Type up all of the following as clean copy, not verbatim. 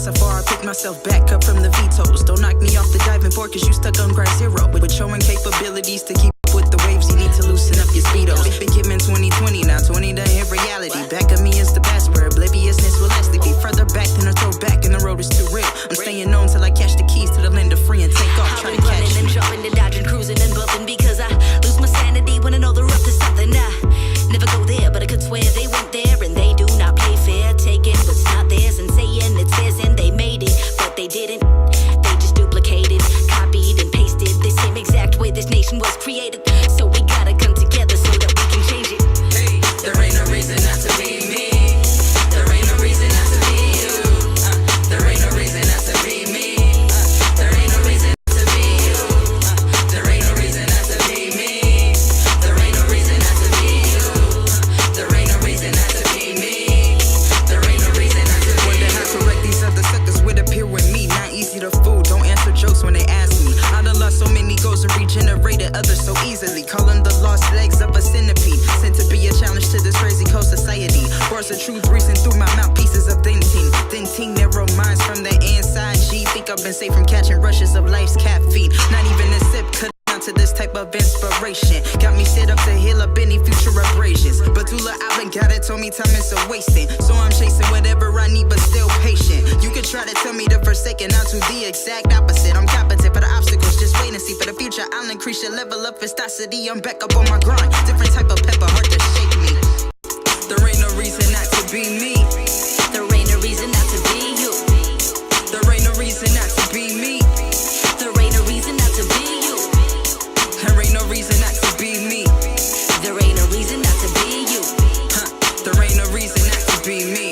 so far, I picked myself back up from the vetoes. Don't knock me off the diving board, cause you stuck on ground zero. With showing capabilities to keep up with the waves, you need to loosen up your speedos. Big Hitman 2020, now 20 done hit reality. Back of me is the best, where obliviousness will last. Be further back than a throwback, and the road is too real. I'm staying on till I catch the keys to the lender free and take off, trying to catch and jumping and dodging, cruising and bumping, because I lose my sanity when I know they're up to something. I never go there, but I could swear they went there, and they do not play fair, taking what's not theirs and saying it's theirs, and they made it, but they didn't. They just duplicated, copied and pasted the same exact way this nation was created. So we gotta come together so that we can change it. Hey, there ain't no reason not to be me. There ain't no reason not to be you. There ain't no reason not to be me. There ain't no reason not to be you. There ain't no reason not to be me. There ain't no reason not to be you. There ain't no reason not to be me. There ain't no reason not to be you. Wonder how correct these other suckers would appear with me. Not easy to fool, don't answer jokes when they ask me. I done lost so many goals and regenerated others so easily. Calling the lost legs of a centipede. Sent to be a challenge to this crazy cold society. Words of truth breezing through my mouth, pieces of denting. Denting narrow minds from the inside. G, think I've been safe from catching rushes of life's caffeine. Not even a sip could amount to this type of inspiration. Got me set up to heal up any future abrasions. Batulla out and got it, told me time is a wasting. So I'm chasing whatever I need, but still patient. You could try to tell me to forsake and I'll do the exact opposite. I'm competent for the obstacles, just wait and see. For the future, I'll increase your level of viscosity. I'm back up on my grind. Different type of pepper, hard to shake me. There ain't no reason not to be me. There ain't no reason not to be you. There ain't no reason not to be me. There ain't no reason not to be you. There ain't no reason not to be me. There ain't no reason not to be you. There ain't no reason not to be me.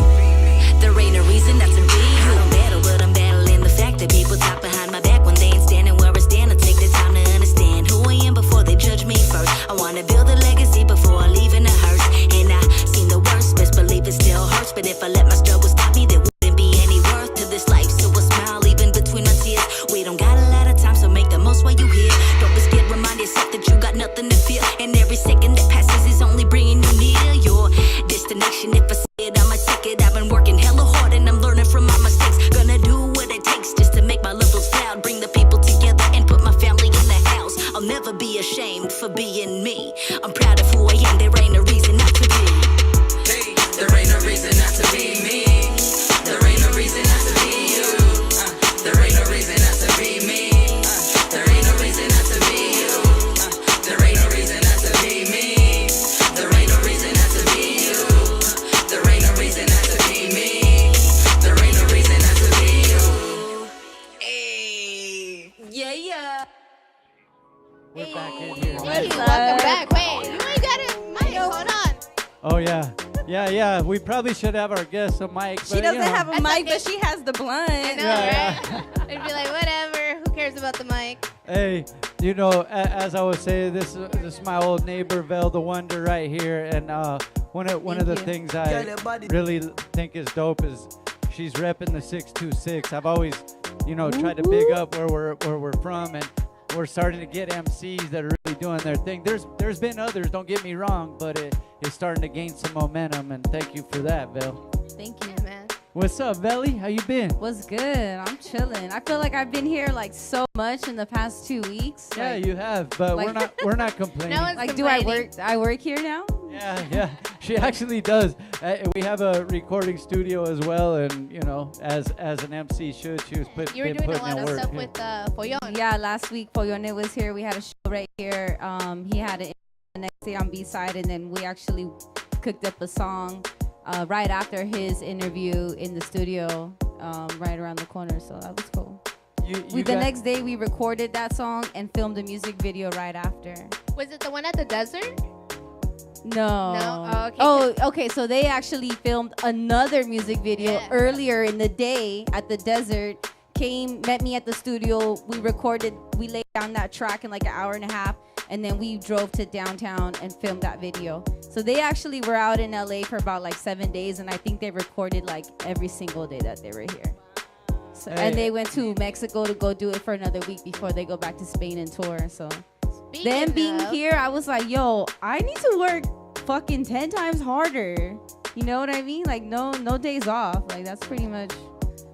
There ain't no reason not to be you. I don't battle, but I'm battling the fact that people talk behind my back when they ain't standing where I stand. I take the time to understand who I am before they judge me first. I wanna build a legacy before I leave in a hearse. And I seen the worst, best believe it still hurts. But if I let my struggle stop me, there wouldn't be any worth to this life. So I smile even between my tears. We don't got a lot of time, so make the most while you here. Don't be scared, remind yourself that you got nothing to fear. And every second that passes is only bringing you near your destination. If I see it, I'ma take it. I've been working hella hard and I'm learning from my mistakes. Gonna do what it takes just to make my levels loud. Bring the people together and put my family in the house. I'll never be ashamed for being me. I'm proud of who I am, there ain't no reason not to be. Hey, there ain't no reason not to be me. There ain't no reason not to be you. There ain't no reason not to be me. There ain't no reason not to be you. There ain't no reason not to be me. There ain't no reason not to be you. There ain't no reason not to be me. There ain't no reason not to be you. Hey. Yeah. We're back in here. Hey, welcome back. Wait, you ain't got it. Mike, hold on. Oh, yeah. Yeah. We probably should have our guest, a mic. She doesn't have a mic, but she has the blunt. I know, right? It'd be like, whatever. Who cares about the mic? Hey, you know, as I was saying, this is my old neighbor, Vel The Wonder, right here. And one of the things I really think is dope is she's repping the 626. I've always, tried to big up where we're from, and we're starting to get MCs that are really doing their thing. There's been others, don't get me wrong, but it's starting to gain some momentum, and thank you for that, Vel. Thank you, man. What's up, Velly? How you been? What's good? I'm chilling. I feel like I've been here like so much in the past 2 weeks. Yeah, like, you have, but we're not complaining. No one's like, complaining. I work here now? Yeah. She actually does. We have a recording studio as well, and as an MC should, she was You were doing a lot of stuff with Follon. Yeah, last week Follone was here. We had a show right here. He had it the next day on B-side, and then we actually cooked up a song right after his interview in the studio, right around the corner. So that was cool. The next day we recorded that song and filmed a music video right after. Was it the one at the desert? No. Oh, okay. Oh, okay. So they actually filmed another music video earlier in the day at the desert. Met me at the studio. We laid down that track in like an hour and a half, and then we drove to downtown and filmed that video. So they actually were out in LA for about like 7 days, and I think they recorded like every single day that they were here. So, and they went to Mexico to go do it for another week before they go back to Spain and tour. So them being here, I was like, yo, I need to work fucking 10 times harder. You know what I mean? Like no days off. Like that's pretty much.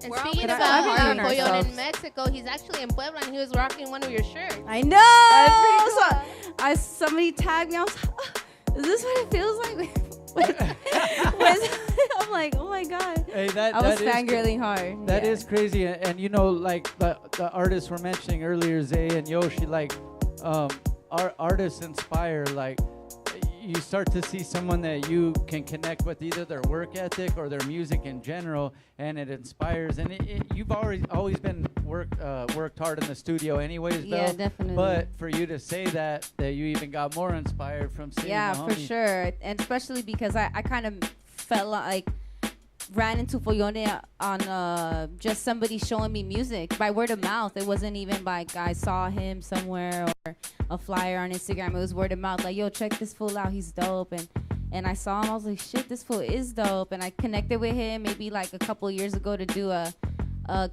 And We're speaking always about hard on Pollo ourselves. in Mexico, he's actually in Puebla and he was rocking one of your shirts. I know. So, somebody tagged me. I was like, is this what it feels like? I'm like, oh my god. Hey, I was fangirling hard. That Yeah. is crazy, and you know, like the artists we're mentioning earlier, Zay and Yoshi, like our artists inspire. Like you start to see someone that you can connect with, either their work ethic or their music in general, and it inspires. And you've always been worked hard in the studio, anyways. Yeah, Belle. definitely. But for you to say that you even got more inspired from seeing Yeah, the for homie. sure. And especially because I kind of felt like ran into Follone on just somebody showing me music by word of mouth. It wasn't even like I saw him somewhere or a flyer on Instagram. It was word of mouth, like, yo, check this fool out, he's dope. And I saw him, I was like, shit, this fool is dope. And I connected with him maybe like a couple years ago to do a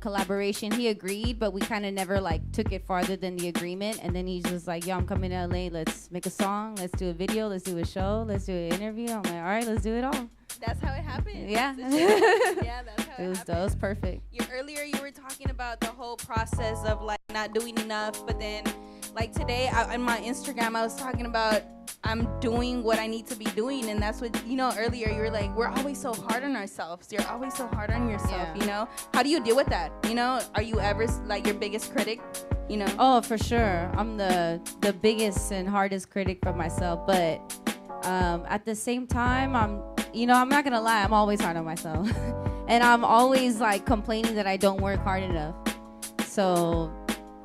collaboration. He agreed, but we kind of never like took it farther than the agreement. And then he's just like, yo, I'm coming to LA, let's make a song, let's do a video, let's do a show, let's do an interview. I'm like, all right, let's do it all. That's how it happened. Yeah. Yeah, that's how It was happened. dope. It was perfect. Earlier you were talking about the whole process of like not doing enough, but then like today on my Instagram I was talking about I'm doing what I need to be doing, and that's what, you know, earlier you were like, we're always so hard on ourselves. You're always so hard on yourself, Yeah. you know? How do you deal with that? You know, are you ever like your biggest critic? You know? Oh, for sure. I'm the biggest and hardest critic for myself, but at the same time, I'm not gonna lie, I'm always hard on myself. And I'm always like complaining that I don't work hard enough. So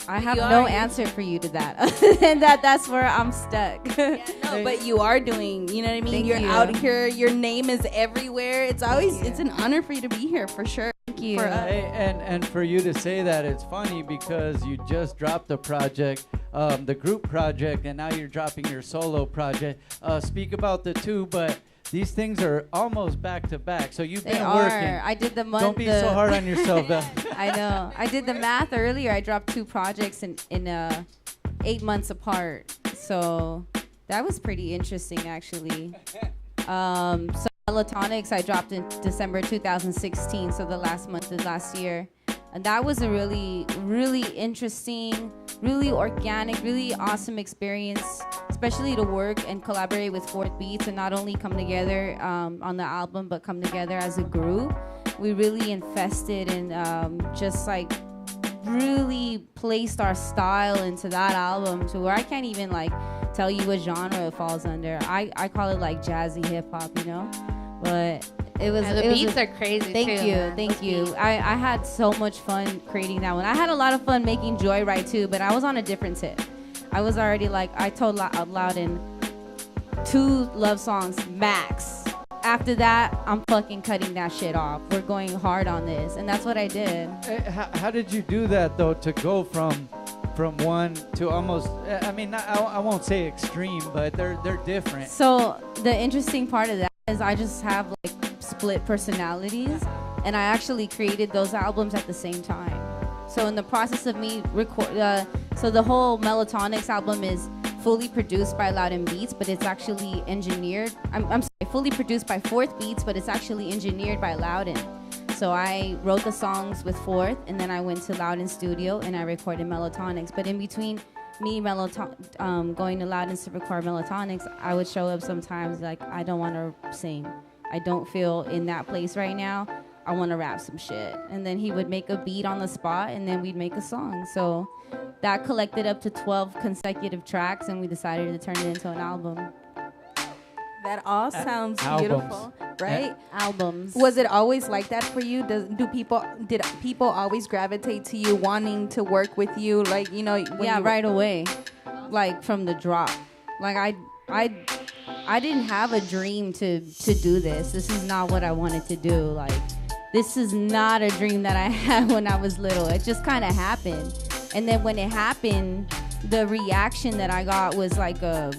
I have no answer for you to that. Other than that's where I'm stuck. Yeah, no, but you are doing, you know what I mean? Thank You're you. out here, your name is everywhere. It's always, it's an honor for you to be here, for sure. Thank you. For us. Hey, and for you to say that, it's funny because you just dropped a project, the group project, and now you're dropping your solo project. Speak about the two, but these things are almost back to back. So you've They been are. working. I did the month. Don't be so hard on yourself, Belle. I know. I did the math earlier. I dropped 2 projects in 8 months apart. So that was pretty interesting, actually. So Melatonic's I dropped in December 2016, so the last month of last year. And that was a really, really interesting, really organic, really awesome experience, especially to work and collaborate with Fourth Beats and not only come together on the album, but come together as a group. We really invested in just like really placed our style into that album to where I can't even like tell you what genre it falls under. I call it like jazzy hip hop, you know? But it was And the beats are crazy Thank too, you, man. thank Those you. beats. I had so much fun creating that one. I had a lot of fun making Joyride too, but I was on a different tip. I was already like, I told Loudon 2 love songs max. After that, I'm fucking cutting that shit off. We're going hard on this, and that's what I did. How did you do that though, to go from one to almost? I mean, I won't say extreme, but they're different. So the interesting part of that is I just have like split personalities, and I actually created those albums at the same time. So in the process of me so the whole Melatonic's album is fully produced by Loudon Beats, but it's actually engineered. I'm sorry, fully produced by Fourth Beats, but it's actually engineered by Loudon. So I wrote the songs with Fourth, and then I went to Loudon Studio and I recorded Melatonic's. But in between me going to Loudon's to record Melatonic's, I would show up sometimes like, I don't want to sing. I don't feel in that place right now. I want to rap some shit. And then he would make a beat on the spot, and then we'd make a song. So that collected up to 12 consecutive tracks, and we decided to turn it into an album. That all sounds albums. beautiful, right? Albums. Was it always like that for you? Did people always gravitate to you, wanting to work with you? Like, you know, when Yeah, you right away. Like from the drop. Like I didn't have a dream to do this. This is not what I wanted to do. Like, this is not a dream that I had when I was little. It just kind of happened. And then when it happened, the reaction that I got was like a,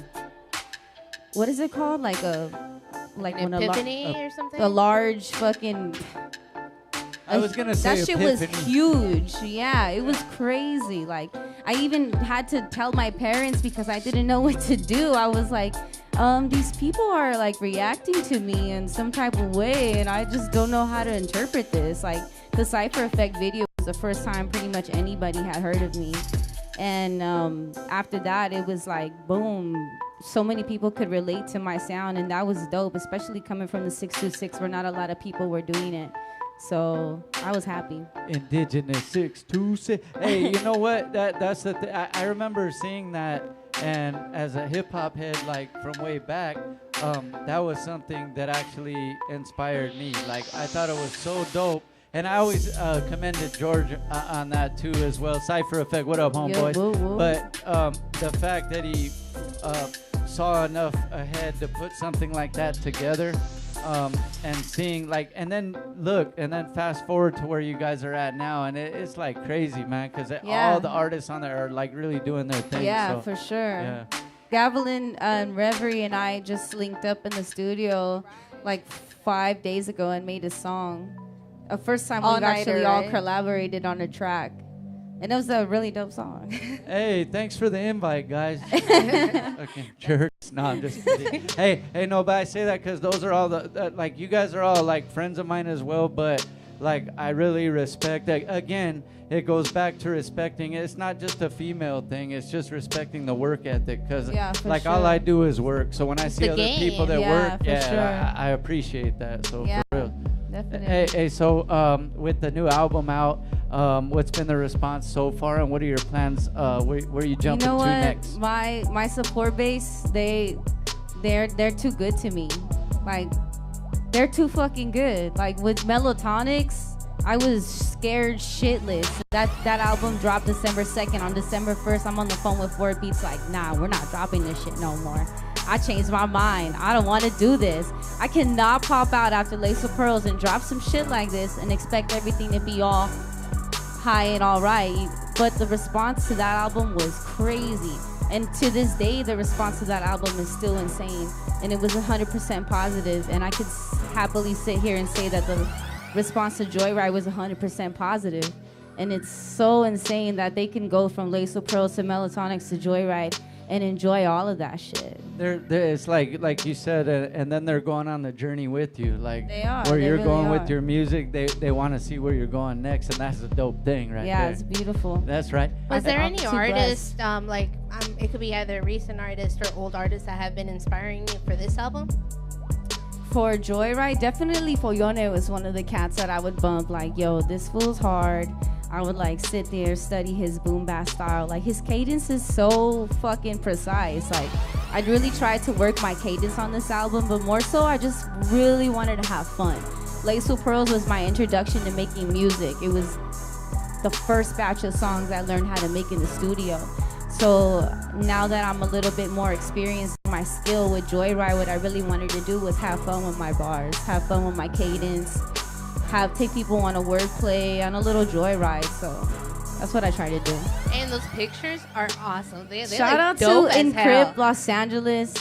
what is it called? Like An when epiphany or something? a large fucking. I was gonna say that shit was epiphany. huge. Yeah, it was crazy. Like, I even had to tell my parents because I didn't know what to do. I was like, these people are like reacting to me in some type of way, and I just don't know how to interpret this. Like the Cypher Effect video was the first time pretty much anybody had heard of me. And after that, it was like, boom, so many people could relate to my sound, and that was dope, especially coming from the 626 where not a lot of people were doing it. So I was happy. Indigenous 626. Hey, you know what? That's the thing. I remember seeing that, and as a hip hop head, like from way back, that was something that actually inspired me. Like I thought it was so dope. And I always commended George on that too as well. Cypher Effect, what up, homeboys? Woo, woo. But the fact that he saw enough ahead to put something like that together, and seeing like, and then look, and then fast forward to where you guys are at now, and it's like crazy, man, because all the artists on there are like really doing their thing. Yeah, so, for sure. Yeah. Gavelin and Reverie and I just linked up in the studio like 5 days ago and made a song. A first time we've actually all collaborated on a track. And it was a really dope song. Hey, thanks for the invite, guys. Fucking jerks. No, I'm just kidding. Hey, no, but I say that because those are all like, you guys are all like friends of mine as well, but like, I really respect that. Again, it goes back to respecting. It's not just a female thing. It's just respecting the work ethic. Because like all I do is work. So when I see other people that work, I appreciate that. So for real. Definitely. Hey, so with the new album out, what's been the response so far, and what are your plans? Where are you jumping to next? My support base, they're too good to me. Like, they're too fucking good. Like with Mellotonics, I was scared shitless. That album dropped December 2nd. On December 1st, I'm on the phone with 4 Beats like, nah, we're not dropping this shit no more. I changed my mind. I don't want to do this. I cannot pop out after Lace of Pearls and drop some shit like this and expect everything to be all high and all right. But the response to that album was crazy. And to this day, the response to that album is still insane. And it was 100% positive. And I could happily sit here and say that the response to Joyride was 100% positive. And it's so insane that they can go from Lace of Pearls to Mellotonics to Joyride and enjoy all of that shit. It's like you said, and then they're going on the journey with you. Like they are, where you're really going are. with your music, they want to see where you're going next, and that's a dope thing, right? Yeah, there. It's beautiful. That's right. Was there I'm any too artists, it could be either recent artists or old artists that have been inspiring you for this album? For Joyride, definitely Foyone was one of the cats that I would bump. Like, yo, this fool's hard. I would like sit there, study his boom bass style. Like his cadence is so fucking precise. Like I'd really tried to work my cadence on this album, but more so I just really wanted to have fun. Lace with Pearls was my introduction to making music. It was the first batch of songs I learned how to make in the studio. So now that I'm a little bit more experienced in my skill with Joyride, what I really wanted to do was have fun with my bars, have fun with my cadence, take people on a wordplay, on a little joyride. So that's what I try to do. And those pictures are awesome. They're Shout like out to dope as Encrypt hell. Los Angeles,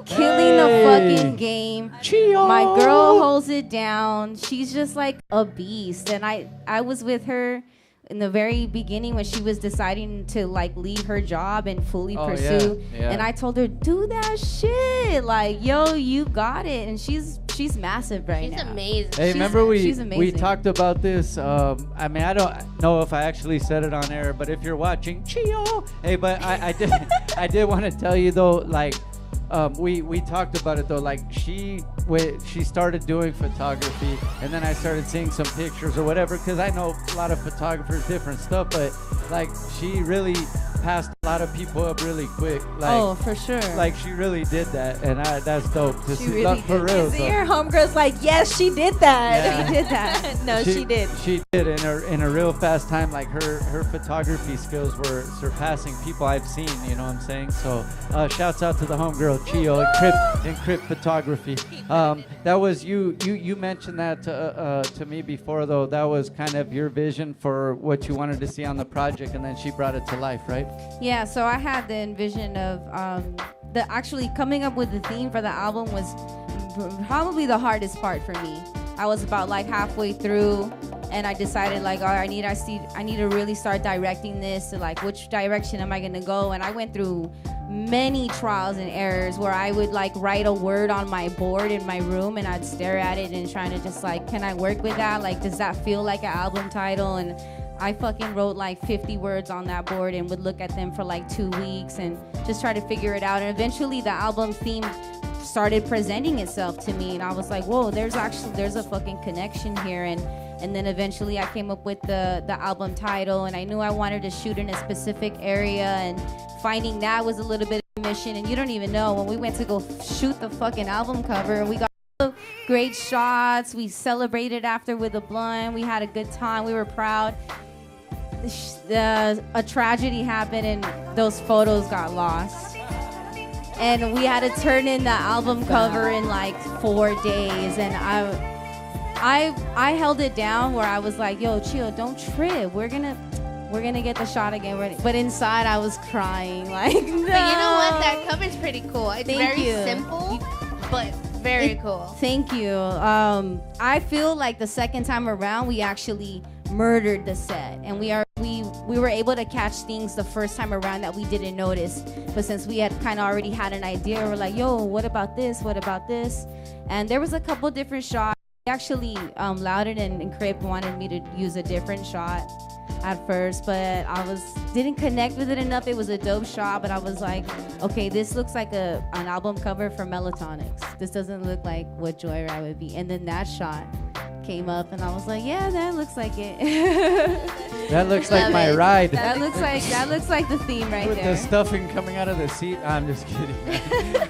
killing the fucking game. Chio. My girl holds it down. She's just like a beast. And I was with her in the very beginning when she was deciding to like leave her job and fully pursue. Yeah. And I told her, do that shit. Like, yo, you got it. And she's massive right now. She's amazing. Hey, remember she's we amazing. talked about this. I mean, I don't know if I actually said it on air, but if you're watching, Chio. Hey, but I did I did want to tell you though, like, we talked about it though. Like she started doing photography, and then I started seeing some pictures or whatever, because I know a lot of photographers, different stuff, but like she really passed a lot of people up really quick. Like, oh, for sure. Like she really did that, and that's dope to She see. really Like, for did. real. See, so. your homegirl's like, yes, she did that. Yeah. She did that. No, she did. She did in a real fast time. Like her photography skills were surpassing people I've seen. You know what I'm saying? So shouts out to the homegirl Chio, Encrypt Photography. That was you mentioned that to me before though. That was kind of your vision for what you wanted to see on the project, and then she brought it to life, right? Yeah, so I had the envision of the actually coming up with the theme for the album was probably the hardest part for me. I was about like halfway through, and I decided like, oh, I need to really start directing this to like which direction am I gonna go, and I went through many trials and errors where I would like write a word on my board in my room and I'd stare at it and trying to just like, can I work with that? Like, does that feel like an album title? And I fucking wrote like 50 words on that board and would look at them for like 2 weeks and just try to figure it out. And eventually the album theme started presenting itself to me and I was like, whoa, there's a fucking connection here. And then eventually I came up with the album title, and I knew I wanted to shoot in a specific area, and finding that was a little bit of a mission. And you don't even know, when we went to go shoot the fucking album cover, we got great shots, we celebrated after with a blunt, we had a good time, we were proud. A tragedy happened and those photos got lost. And we had to turn in the album cover in like 4 days, and I held it down where I was like, yo, chill, don't trip. We're gonna get the shot again. But inside I was crying. Like, no. But you know what? That cover's pretty cool. It's Thank very you. simple, but very cool. Thank you. I feel like the second time around we actually murdered the set, and we were able to catch things the first time around that we didn't notice. But since we had kind of already had an idea, we're like, yo, what about this? What about this? And there was a couple different shots. Actually, Loudon and Crib wanted me to use a different shot at first, but I didn't connect with it enough. It was a dope shot, but I was like, okay, this looks like an album cover for Melatonic's. This doesn't look like what Joyride would be. And then that shot came up, and I was like, yeah, that looks like it. That looks like my ride. That looks like the theme right With there. the stuffing coming out of the seat. I'm just kidding.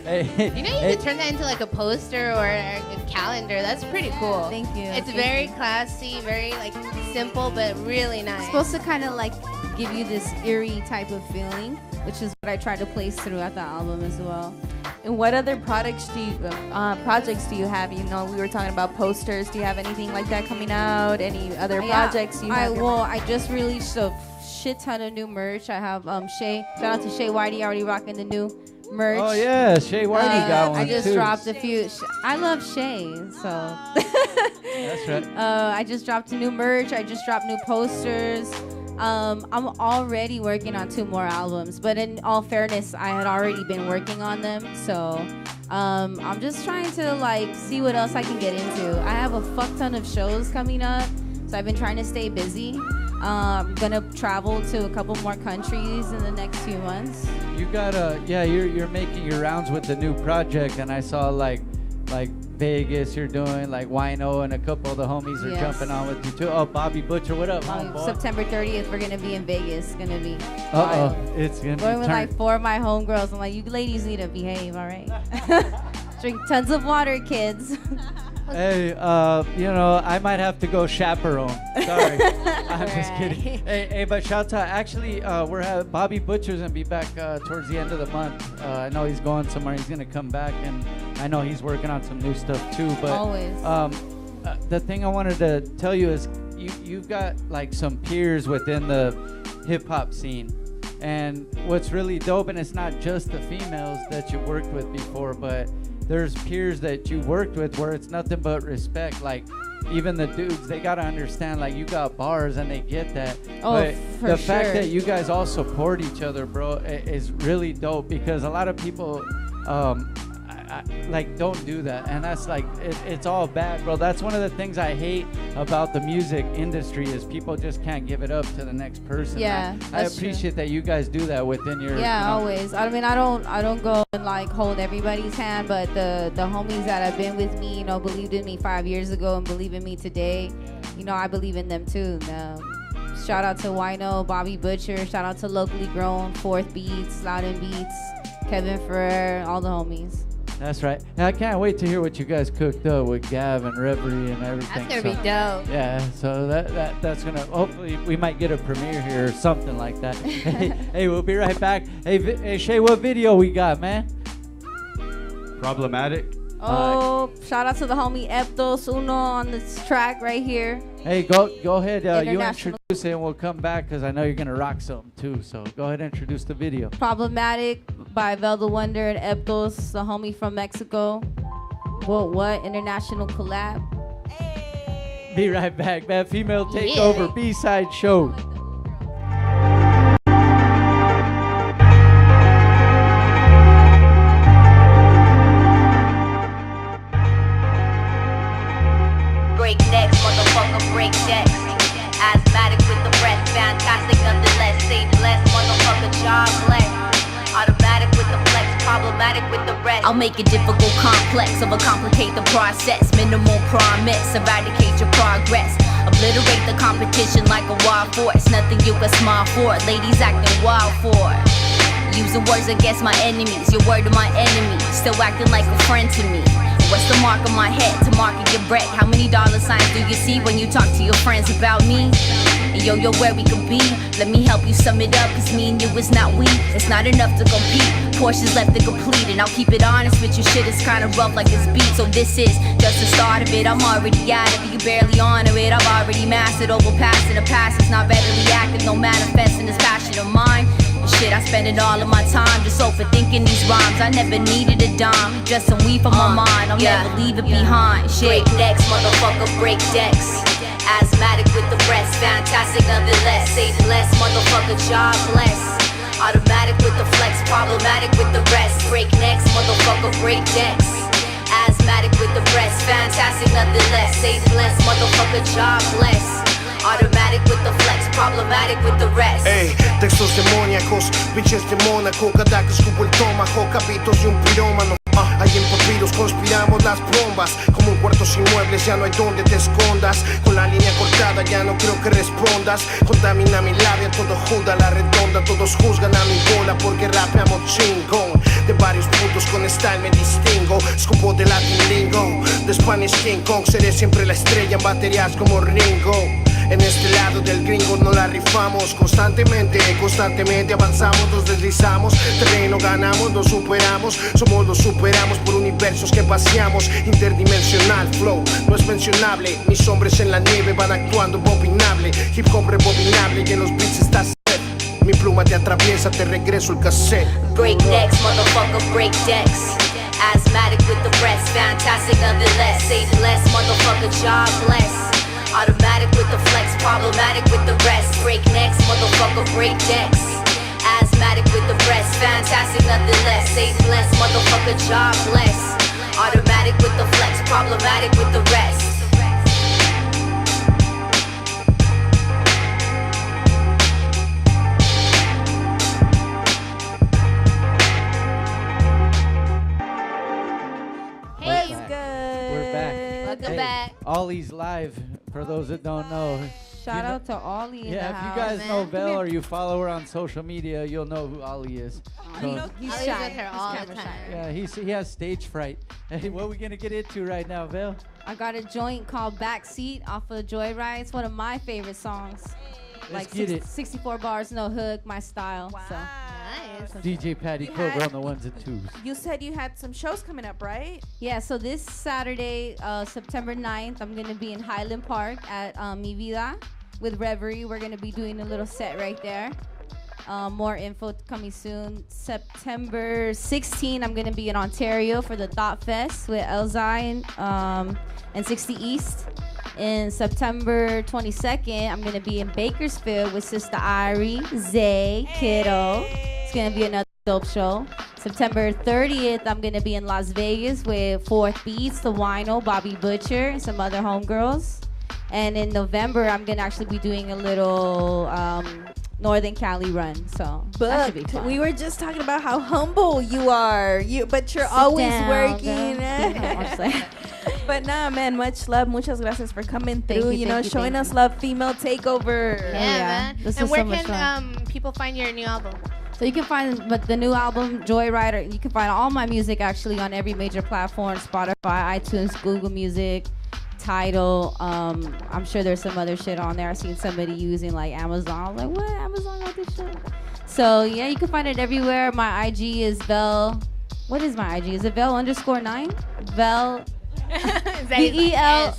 Hey, You know, you could turn that into like a poster or a calendar. That's pretty cool. Thank you. It's very classy, very like simple, but really nice. It's supposed to kind of like give you this eerie type of feeling, which is what I try to place throughout the album as well. And what other projects do you have? You know, we were talking about posters. Do you have anything like that coming out? Any other projects you have? I just released a shit ton of new merch. I have Shaye. Shout out to Shaye Whitey, already rocking the new merch. Oh yeah, Shaye Whitey got one I just too. dropped a few. I love Shaye, so. That's right. I just dropped a new merch. I just dropped new posters. I'm already working on 2 more albums, but in all fairness, I had already been working on them, so I'm just trying to like see what else I can get into. I have a fuck ton of shows coming up, so I've been trying to stay busy. I'm gonna travel to a couple more countries in the next few months. You got you're making your rounds with the new project, and I saw like Vegas, you're doing like Wino, and a couple of the homies are jumping on with you too. Oh, Bobby Butcher, what up, homeboy? September 30th, we're gonna be in Vegas. It's gonna be It's gonna be going with like 4 of my homegirls. I'm like, you ladies need to behave, all right? Drink tons of water, kids. Hey, I might have to go chaperone. Sorry, I'm just kidding. Hey, but shout out. Actually, we're having Bobby Butcher's gonna be back towards the end of the month. I know he's going somewhere. He's gonna come back, and I know he's working on some new stuff too. But always. The thing I wanted to tell you is you've got like some peers within the hip hop scene. And what's really dope, and it's not just the females that you worked with before, but there's peers that you worked with where it's nothing but respect. Like even the dudes, they gotta understand like you got bars and they get that. Oh, but for the sure. fact that you guys all support each other, bro, is really dope, because a lot of people like don't do that, and that's like it's all bad, bro. That's one of the things I hate about the music industry is people just can't give it up to the next person. Yeah, I that's appreciate that you guys do that within your always. I mean, I don't go and like hold everybody's hand, but the homies that have been with me, believed in me 5 years ago and believe in me today, I believe in them too. Shout out to Wino, Bobby Butcher, shout out to Locally Grown, Fourth Beats, Loudon Beats, Kevin Ferrer, all the homies. That's right. And I can't wait to hear what you guys cooked up with Gav and Reverie and everything. That's gonna be dope. Yeah, so that's gonna, hopefully we might get a premiere here or something like that. Hey, we'll be right back. Hey, Shaye, what video we got, man? Problematic. Oh, shout out to the homie Eptos Uno on this track right here. Hey, go ahead. You International. introduce it and we'll come back, because I know you're gonna rock something too. So go ahead and introduce the video. Problematic by Vel The Wonder and Eptos, the homie from Mexico. What international collab. Be right back, man. Female Takeover B-side show. job bless. Automatic with the flex, problematic with the rest. I'll make it difficult, complex, overcomplicate the process. Minimal promise, eradicate your progress. Obliterate the competition like a wild force. Nothing you can smile for, ladies acting wild for. Using words against my enemies, your word to my enemy. Still acting like a friend to me. What's the mark on my head to market your bread? How many dollar signs do you see when you talk to your friends about me? And yo, where we could be? Let me help you sum it up, cause me and you is not we. It's not enough to compete, portions left to complete. And I'll keep it honest with your shit, it's kinda rough like this beat. So this is just the start of it, I'm already out of it. You barely honor it, I've already mastered. Overpassing the past, it's not readily active. No manifesting this passion of mine. Shit, I spend it all of my time just overthinking these rhymes. I never needed a dime, just some weed for my mind. I'll never leave it behind. Shit, break necks, motherfucker, break decks. Asthmatic with the rest, fantastic nonetheless. Say bless, motherfucker, job bless. Automatic with the flex, problematic with the rest. Break necks, motherfucker, break decks. Asthmatic with the breast, fantastic nonetheless. Say bless, motherfucker, job bless. Automatic with the flex, problematic with the rest. Ey, textos demoníacos, biches de Mónaco. Cada que escupo el tomajo, capitos de un pirómano. Ahí en Papyrus conspiramos las bombas. Como un cuarto sin muebles, ya no hay donde te escondas. Con la línea cortada, ya no creo que respondas. Contamina mi labia, todo joda la redonda. Todos juzgan a mi bola porque rapeamos chingón. De varios puntos con style me distingo. Escupo de Latin lingo, de Spanish King Kong. Seré siempre la estrella en baterías como Ringo. En este lado del gringo no la rifamos. Constantemente avanzamos, nos deslizamos. Terreno ganamos, nos superamos. Somos los superamos por universos que paseamos. Interdimensional flow, no es mencionable. Mis hombres en la nieve van actuando bobinable. Hip hop rebobinable y en los beats está set. Mi pluma te atraviesa, te regreso el cassette. Break necks, motherfucker, break decks. Asthmatic with the rest, fantastic nonetheless. Say bless, motherfucker, job bless. Automatic with the flex, problematic with the rest. Break necks, motherfucker, break decks. Asthmatic with the breast, fantastic nonetheless. Say bless, motherfucker, job bless. Automatic with the flex, problematic with the rest. Hey, We're back. welcome back. Ollie's live, for those that don't know. Shout out to Ollie in the Yeah, if house. you guys know man. Vel or you follow her on social media, you'll know who Ollie is. So, He's Ollie's shy. with her all He's the camera time. shy. yeah, he has stage fright. Hey, what are we gonna get into right now, Vel? I got a joint called Backseat off of Joyride. It's one of my favorite songs. Let's get it. 64 bars, no hook, my style. So. Nice. DJ Patty You Cobra had- on the ones and twos. You said you had some shows coming up, right? Yeah, so this Saturday, September 9th, I'm going to be in Highland Park at Mi Vida with Reverie. We're going to be doing a little set right there. More info coming soon. September 16th, I'm going to be in Ontario for the Thought Fest with Elzai and 60 East. In September 22nd, I'm going to be in Bakersfield with Sister Irie, Zay, Kiddo. It's going to be another dope show. September 30th, I'm going to be in Las Vegas with Fourth Beats, The Wino, Bobby Butcher, and some other homegirls. And in November, I'm going to actually be doing a little Northern Cali run. So that should be But fun. we were just talking about how humble you are. But you're always Sit down, working. girl. I'm just like- But nah, man, much love. Muchas gracias for coming Thank through. you, You know, thank you, showing thank us you. love. Female Takeover. Yeah, yeah. man. This And was where so much can people find your new album? So you can find the new album, Joyride. You can find all my music actually on every major platform, Spotify, iTunes, Google Music, Tidal. I'm sure there's some other shit on there. I've seen somebody using like Amazon. I was like, what? Amazon got this shit? So yeah, you can find it everywhere. My IG is Vel. What is my IG? Is it Vel_9? Vel. VEL.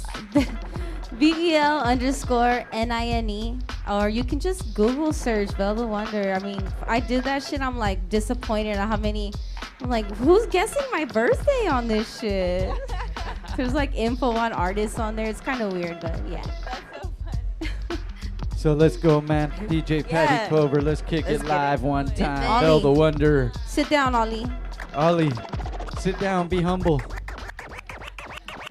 VEL_NINE, or you can just Google search Vel The Wonder. I mean, I did that shit. I'm like disappointed at how many. I'm like, who's guessing my birthday on this shit? There's like info on artists on there. It's kind of weird, but yeah. So let's go, man. DJ Patty Yeah. Clover, let's kick Let's it get live one time. Ollie. Vel The Wonder. Sit down, Ollie. Ollie, sit down, be humble.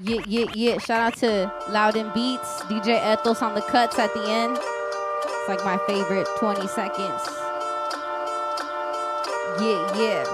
Yeah. Shout out to Loudon Beats, DJ Ethos on the cuts at the end. It's like my favorite 20 seconds. Yeah.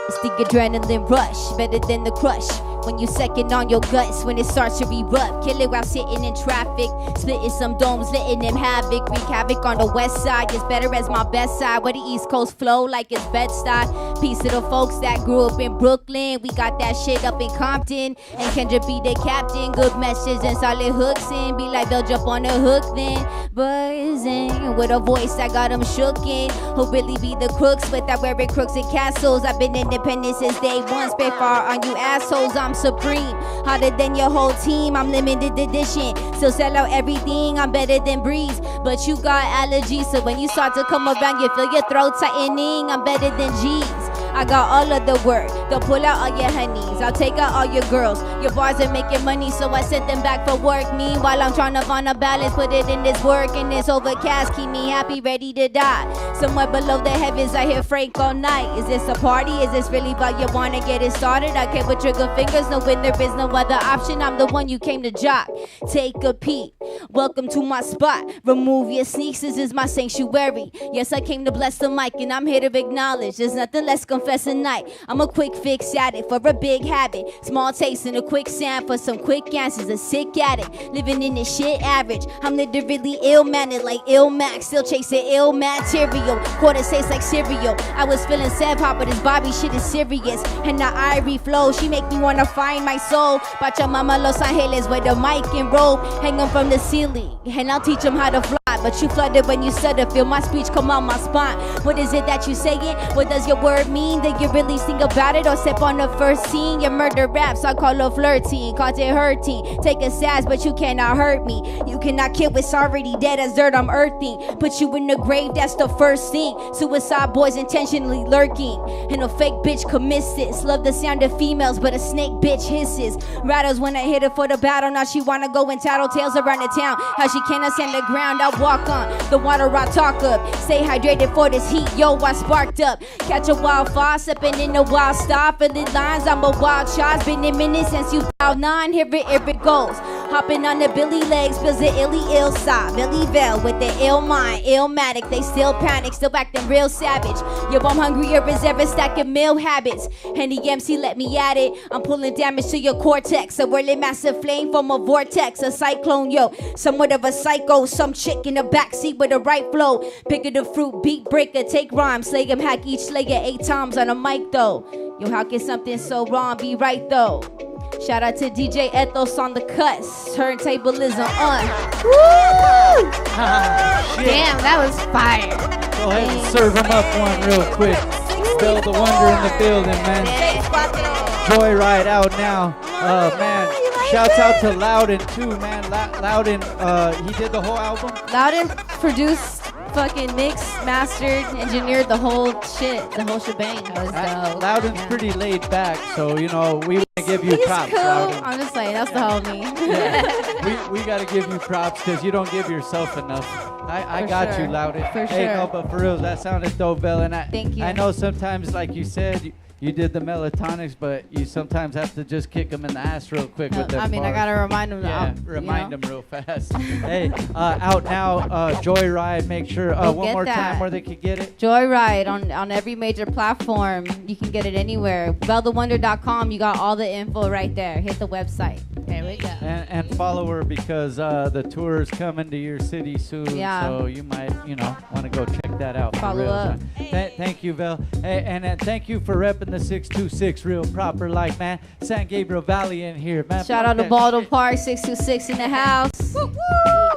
It's the adrenaline rush, better than the crush. When you second on your guts, when it starts to erupt. Kill it while sitting in traffic, splitting some domes, letting them havoc. Wreak havoc on the west side, it's better as my best side. Where the east coast flow like it's Bed-Stuy. Peace to the folks that grew up in Brooklyn. We got that shit up in Compton. And Kendra be the captain, good message and solid hooks in. Be like they'll jump on the hook then. Buzzing with a voice that got them shookin'. Who really be the crooks without wearing crooks and castles. I've been independent since day one. Spit far on you assholes, I'm supreme. Hotter than your whole team, I'm limited edition. Still sell out everything, I'm better than Breeze. But you got allergies, so when you start to come around, you feel your throat tightening. I'm better than G's. I got all of the work, they'll pull out all your honeys. I'll take out all your girls. Your bars are making money, so I sent them back for work. Meanwhile, I'm trying to find a balance, put it in this work. And this overcast, keep me happy, ready to die. Somewhere below the heavens, I hear Frank all night. Is this a party? Is this really what you wanna get it started? I came with trigger fingers, no when there is no other option. I'm the one you came to jock. Take a peek, welcome to my spot. Remove your sneaks, this is my sanctuary. Yes, I came to bless the mic, and I'm here to acknowledge there's nothing less confess tonight. I'm a quick fix addict for a big habit. Small taste and a quicksand for some quick answers. A sick addict, living in this shit average. I'm literally ill-mannered like ill max. Still chasing ill material. Quarters taste like cereal. I was feeling sad pop, but this Bobby shit is serious. And the Irie flow, she make me wanna find my soul. Pacha mama Los Angeles with the mic and rope. Hang 'em from the ceiling, and I'll teach 'em how to fly. But you flooded when you stutter, feel my speech come out my spine. What is it that you saying? What does your word mean? Did you really sing about it or step on the first scene? Your murder raps, I call it flirting, cause it hurting. Take a sass, but you cannot hurt me. You cannot kill what's already dead as dirt, I'm earthing. Put you in the grave, that's the first thing. Suicide boys intentionally lurking. And a fake bitch commits this. Love the sound of females, but a snake bitch hisses. Rattles when I hit her for the battle. Now she wanna go and tattle tales around the town. How she cannot stand the ground, I walk on the water I talk up. Stay hydrated for this heat, yo, I sparked up. Catch a wildfire, stepping in the wild star. Filling lines, I'm a wild shot. Been a minute since you found 9, here it goes. Hopping on the Billy legs, feels the illy ill side. Billy Vel with the ill mind, illmatic. They still panic, still acting real savage. Yo, I'm hungrier as ever, stacking meal habits. And the MC let me at it. I'm pulling damage to your cortex. A whirling massive flame from a vortex, a cyclone, yo. Somewhat of a psycho, some chick in the backseat with the right flow. Pick of the fruit, beat breaker, take rhymes. Slay 'em, hack each slayer 8 times on a mic though. Yo, how can something so wrong be right though? Shout out to DJ Ethos on the cuts. Turntablism on. Woo! Damn, that was fire. Go ahead and serve him up one real quick. Vel The Wonder in the building, man. Joyride out now. Man, shouts out to Loudon too, man. Loudon, he did the whole album. Loudon produced, fucking mixed, mastered, engineered the whole shit, the whole shebang. That was dope. Loudon's pretty laid back, so you know we want to give you He's props. cool. Loudon. I'm just saying, that's the homie. Yeah. we got to give you props because you don't give yourself enough. I For got sure. you, Loudon. For Hey, sure. no, but for real, that sounded dope, Vel. And Thank you. I know sometimes, like you said, you did the melatonic's, but you sometimes have to just kick them in the ass real quick with them I mean, I bars. gotta remind him. Yeah, remind them real fast. Hey, out now, Joyride. Make sure Go one get more that. time where they could get it. Joyride on every major platform. You can get it anywhere. VelTheWonder.com. You got all the info right there. Hit the website. There we go. And follow her because the tour is coming to your city soon. Yeah. So you might, want to go check that out. for Follow real. up. Thank you, Vel. Hey, and thank you for repping the 626 real proper like, man. San Gabriel Valley in here, man. Shout out to Baldo Park 626 in the house.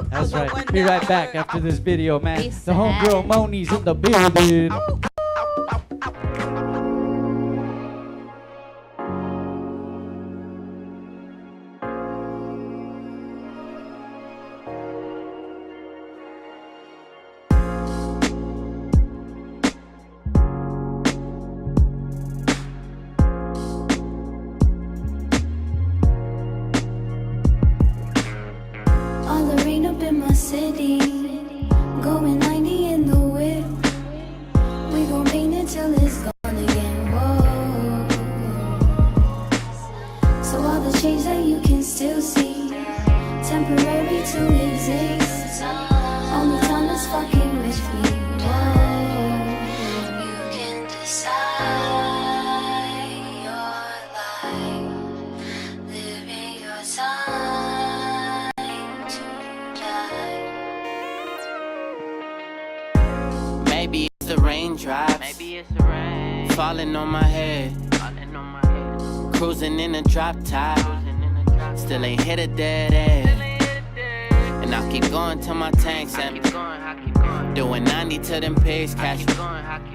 That's right. Be right back after this video, man. Peace The homegirl out. Moni's in the building. All the rain up in my city, going 90 in the whip. We gon' paint it till it's gone again. Whoa. So all the change that you can still see, temporary to exist. Only time is fucking with me. Whoa. You can falling on my head. Cruising in a drop top, still ain't hit a dead end. And I'll keep going till my tank's empty. Doing 90 to them pigs catch me.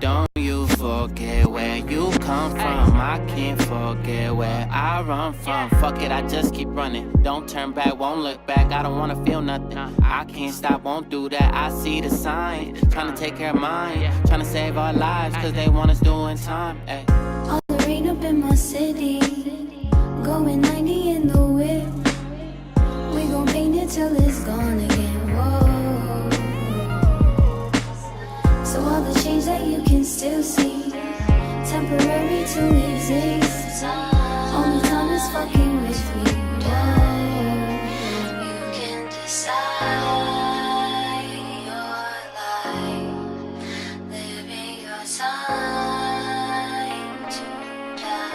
Don't you forget where you come from. I can't forget where I run from. Fuck it, I just keep running. Don't turn back, won't look back. I don't wanna feel nothing. I can't stop, won't do that. I see the sign. Trying to take care of mine. Trying to save our lives, cause they want us doing time. Ay. All the rain up in my city. Going 90 in the whip. We gon' paint it till it's gone again. Whoa. So all the change that you can still see, temporary to exist. Only time is fucking with me. Whoa. You can decide your life, living your time to die.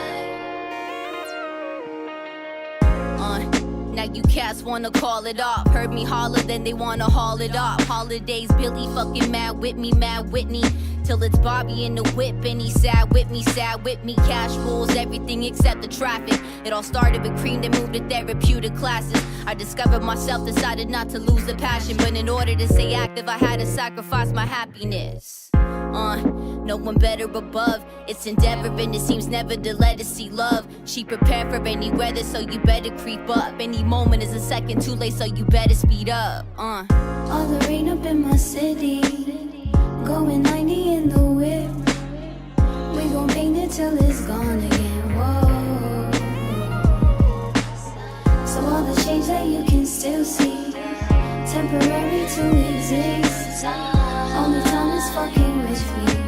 Now you cats wanna call it off. Heard me holler, then they wanna haul it off. Holidays, Billy fucking mad with me, mad Whitney. Till it's Bobby in the whip and he sad with me, sad with me. Cash rules everything except the traffic. It all started with cream that moved to therapeutic classes. I discovered myself, decided not to lose the passion. But in order to stay active, I had to sacrifice my happiness. No one better above. It's endeavor and it seems never to let us see love. She prepared for any weather, so you better creep up. Any moment is a second too late, so you better speed up. All the rain up in my city. Going 90 in the whip. We gon' paint it till it's gone again. Whoa. So all the change that you can still see, temporary to exist. Only time is fucking with me.